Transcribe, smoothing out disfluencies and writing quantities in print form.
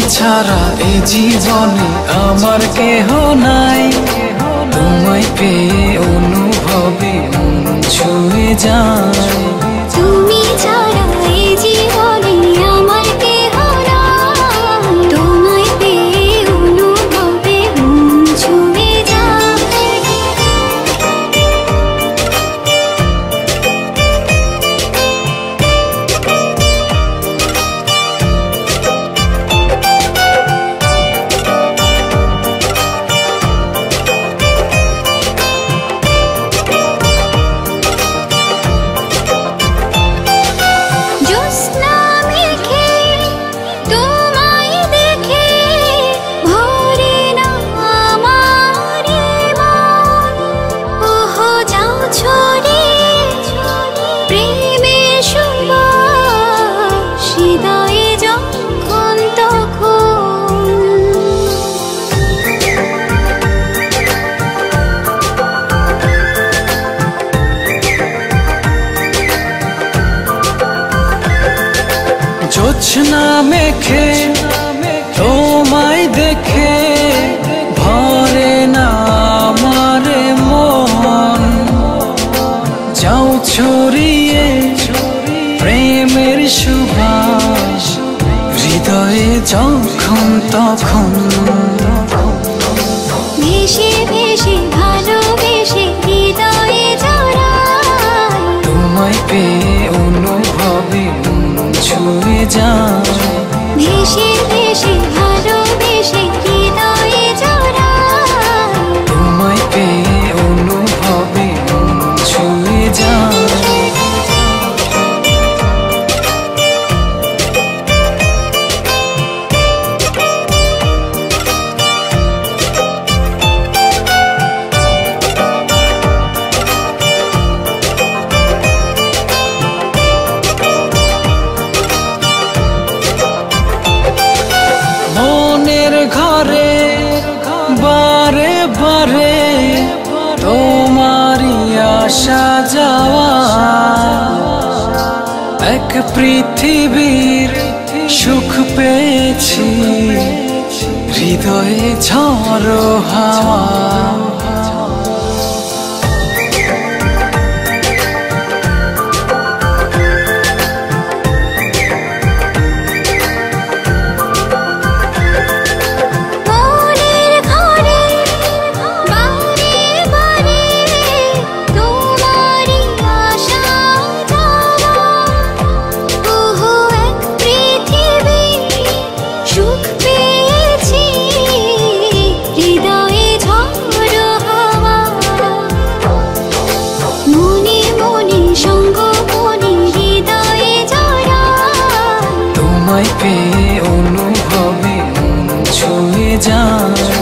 ছাড়া এই জীবনে আমার কেহ নাই। তোমায় পেয়ে অনুভবে মন ছুঁয়ে যায়। তুমি ছাড়া এই জীবনে আমার কেহ নাই। তোমায় পেয়ে অনুভবে মন ছুঁয়ে যায়। জোছনা মেখে তোমায় দেখে ভরে না আমার মন। যাও ছড়িয়ে প্রেমের সুবাস হৃদয়ে যখন তখন। ভেসে ভেসে ভালোবেসে হৃদয়ে জড়াই। তোমায় পেয়ে অনুভবে মন ছুঁয়ে যায়। ভেসে ভেসে ভালোবেসে হৃদয়ে জড়াই। তোমায় পেয়ে অনুভবে মন ছুঁয়ে যায়। ঘরে বারে বারে তোমারই আসা যাওয়া। এক পৃথিবীর সুখ পেয়েছি হৃদয়ে ঝড়ো হাওয়া। তোমায় পেয়ে অনুভবে মন ছুঁয়ে যায়।